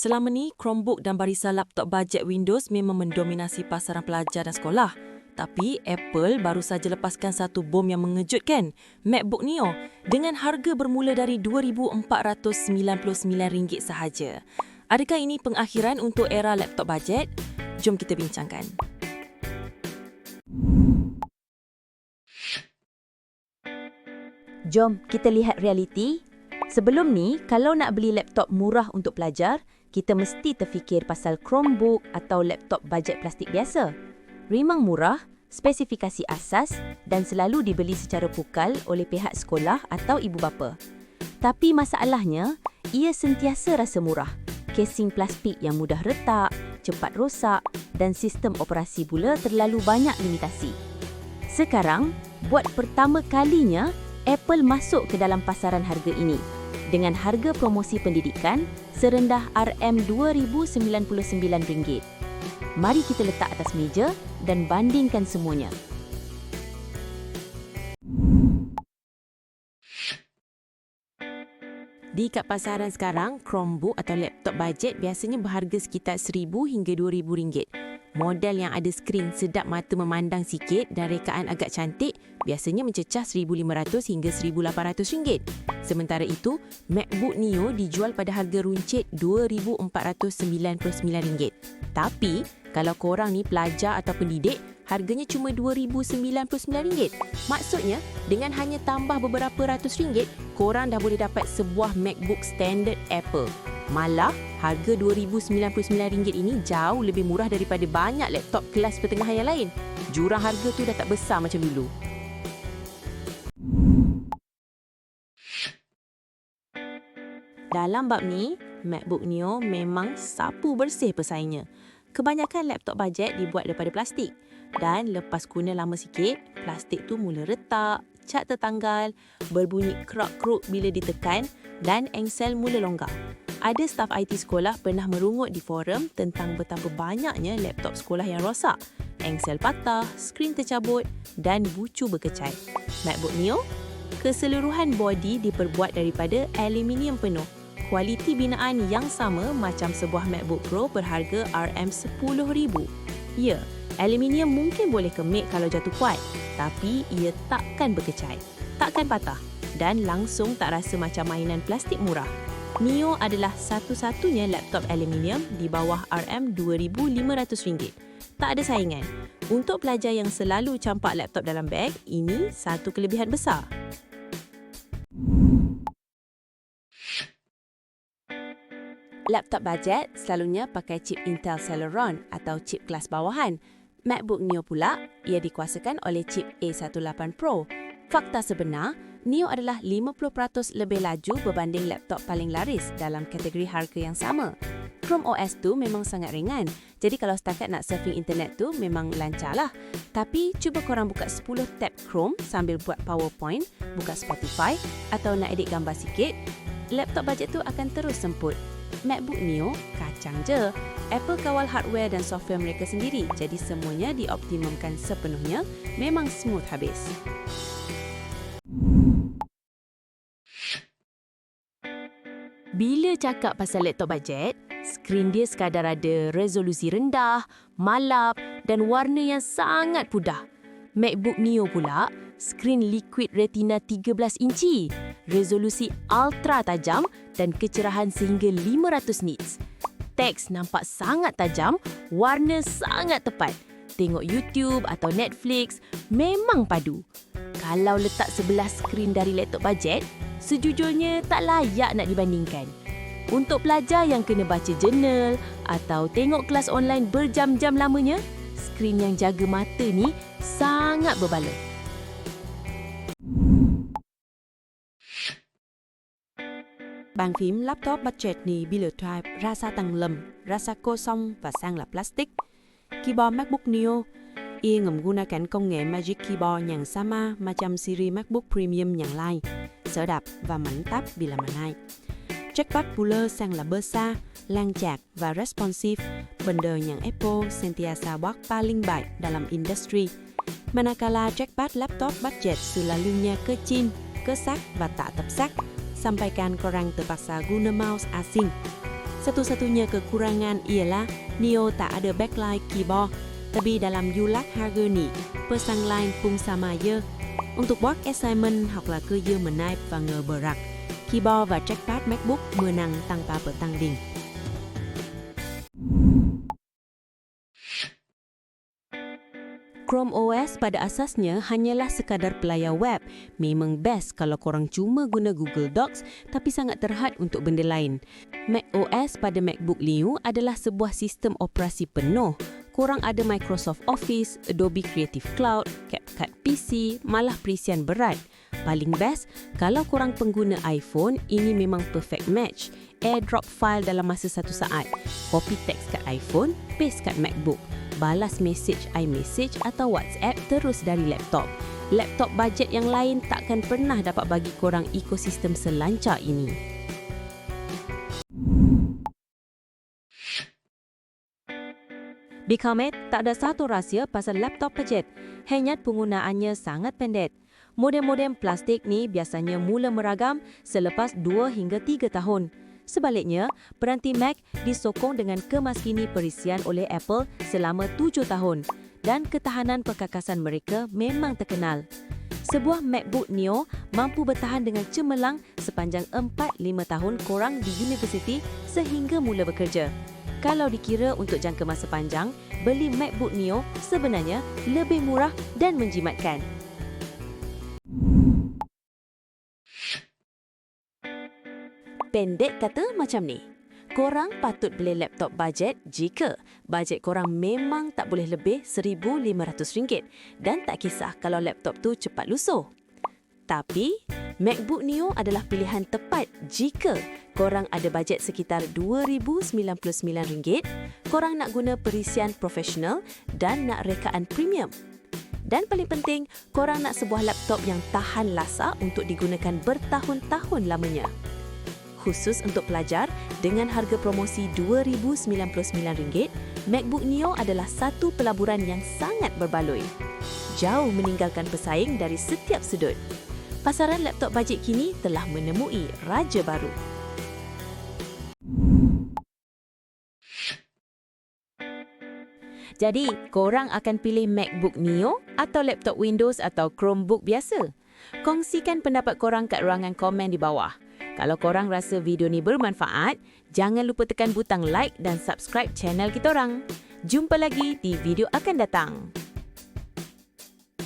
Selama ni, Chromebook dan barisan laptop bajet Windows memang mendominasi pasaran pelajar dan sekolah. Tapi Apple baru saja lepaskan satu bom yang mengejutkan, MacBook Neo, dengan harga bermula dari RM2,499 sahaja. Adakah ini pengakhiran untuk era laptop bajet? Jom kita bincangkan. Jom kita lihat realiti. Sebelum ni, kalau nak beli laptop murah untuk pelajar, kita mesti terfikir pasal Chromebook atau laptop bajet plastik biasa. Memang murah, spesifikasi asas dan selalu dibeli secara pukal oleh pihak sekolah atau ibu bapa. Tapi masalahnya, ia sentiasa rasa murah. Casing plastik yang mudah retak, cepat rosak dan sistem operasi pula terlalu banyak limitasi. Sekarang, buat pertama kalinya, Apple masuk ke dalam pasaran harga ini dengan harga promosi pendidikan serendah RM2,099. Mari kita letak atas meja dan bandingkan semuanya. Di kad pasaran sekarang, Chromebook atau laptop bajet biasanya berharga sekitar RM1,000 hingga RM2,000. Model yang ada skrin sedap mata memandang sikit dan rekaan agak cantik biasanya mencecah RM1,500 hingga RM1,800. Sementara itu, MacBook Neo dijual pada harga runcit RM2,499. Tapi, kalau korang ni pelajar atau pendidik, harganya cuma RM2,099. Maksudnya, dengan hanya tambah beberapa ratus ringgit, korang dah boleh dapat sebuah MacBook standard Apple. Malah, harga RM2,099 ini jauh lebih murah daripada banyak laptop kelas pertengahan yang lain. Jurang harga tu dah tak besar macam dulu. Dalam bab ni, MacBook Neo memang sapu bersih pesaingnya. Kebanyakan laptop bajet dibuat daripada plastik. Dan lepas guna lama sikit, plastik tu mula retak, cat tertanggal, berbunyi krok-krok bila ditekan dan engsel mula longgar. Ada staf IT sekolah pernah merungut di forum tentang betapa banyaknya laptop sekolah yang rosak, engsel patah, skrin tercabut dan bucu berkecai. MacBook Neo, keseluruhan bodi diperbuat daripada aluminium penuh. Kualiti binaan yang sama macam sebuah MacBook Pro berharga RM10,000. Ya, aluminium mungkin boleh kemik kalau jatuh kuat, tapi ia takkan berkecai, takkan patah dan langsung tak rasa macam mainan plastik murah. Neo adalah satu-satunya laptop aluminium di bawah RM2,500. Tak ada saingan. Untuk pelajar yang selalu campak laptop dalam beg, ini satu kelebihan besar. Laptop bajet selalunya pakai chip Intel Celeron atau chip kelas bawahan. MacBook Neo pula, ia dikuasakan oleh chip A18 Pro. Fakta sebenar, Neo adalah 50% lebih laju berbanding laptop paling laris dalam kategori harga yang sama. Chrome OS tu memang sangat ringan, jadi kalau setakat nak surfing internet tu memang lancarlah. Tapi cuba korang buka 10 tab Chrome sambil buat PowerPoint, buka Spotify atau nak edit gambar sikit, laptop bajet tu akan terus semput. MacBook Neo kacang je. Apple kawal hardware dan software mereka sendiri, jadi semuanya dioptimumkan sepenuhnya, memang smooth habis. Bila cakap pasal laptop bajet, skrin dia sekadar ada resolusi rendah, malap dan warna yang sangat pudar. MacBook Neo pula, skrin liquid retina 13 inci, resolusi ultra tajam dan kecerahan sehingga 500 nits. Teks nampak sangat tajam, warna sangat tepat. Tengok YouTube atau Netflix memang padu. Kalau letak sebelah skrin dari laptop bajet, sejujurnya tak layak nak dibandingkan. Untuk pelajar yang kena baca jurnal atau tengok kelas online berjam-jam lamanya, skrin yang jaga mata ni sangat berbaloi. Bàn phím laptop budget ni bila type rasa tenggelam, rasa kosong và sang là plastik. Keyboard MacBook Neo, ia menggunakan công nghệ Magic Keyboard yang sama macam siri MacBook Premium yang lain, sedap và mantap bila menaik. Trackpad pula sang là besar, lancar và responsive, benda yang Apple sentiasa buat paling baik dalam industri. Manakala trackpad laptop budget selalunya kecil, kesak và tak tepat, sampaikan korang terpaksa guna mouse asing. Satu-satunya kekurangan ialah Neo tak ada backlight keyboard. Tapi dalam yulat harga ni, pesang lain pun sama je. Untuk work assignment hoặc là kerja menaip và ngeberak, keyboard và trackpad MacBook menang tanpa bertanding. Chrome OS pada asasnya hanyalah sekadar pelayar web. Memang best kalau korang cuma guna Google Docs tapi sangat terhad untuk benda lain. Mac OS pada MacBook Leo adalah sebuah sistem operasi penuh. Korang ada Microsoft Office, Adobe Creative Cloud, CapCut PC, malah perisian berat. Paling best, kalau korang pengguna iPhone, ini memang perfect match. AirDrop file dalam masa 1 saat. Copy teks kat iPhone, paste kat MacBook. Balas message iMessage atau WhatsApp terus dari laptop. Laptop bajet yang lain takkan pernah dapat bagi korang ekosistem selancar ini. Big Hamid, tak ada satu rahsia pasal laptop bajet. Hanyat penggunaannya sangat pendek. Modem-modem plastik ni biasanya mula meragam selepas 2 hingga 3 tahun. Sebaliknya, peranti Mac disokong dengan kemaskini perisian oleh Apple selama 7 tahun dan ketahanan perkakasan mereka memang terkenal. Sebuah MacBook Neo mampu bertahan dengan cemerlang sepanjang 4-5 tahun korang di universiti sehingga mula bekerja. Kalau dikira untuk jangka masa panjang, beli MacBook Neo sebenarnya lebih murah dan menjimatkan. Pendek kata macam ni. Korang patut beli laptop bajet jika bajet korang memang tak boleh lebih RM1,500 dan tak kisah kalau laptop tu cepat lusuh. Tapi, MacBook Neo adalah pilihan tepat jika korang ada bajet sekitar RM2,099, korang nak guna perisian profesional dan nak rekaan premium. Dan paling penting, korang nak sebuah laptop yang tahan lasak untuk digunakan bertahun-tahun lamanya. Khusus untuk pelajar, dengan harga promosi RM2,099, MacBook Neo adalah satu pelaburan yang sangat berbaloi. Jauh meninggalkan pesaing dari setiap sudut. Pasaran laptop bajet kini telah menemui raja baru. Jadi, korang akan pilih MacBook Neo atau laptop Windows atau Chromebook biasa? Kongsikan pendapat korang kat ruangan komen di bawah. Kalau korang rasa video ni bermanfaat, jangan lupa tekan butang like dan subscribe channel kita orang. Jumpa lagi di video akan datang.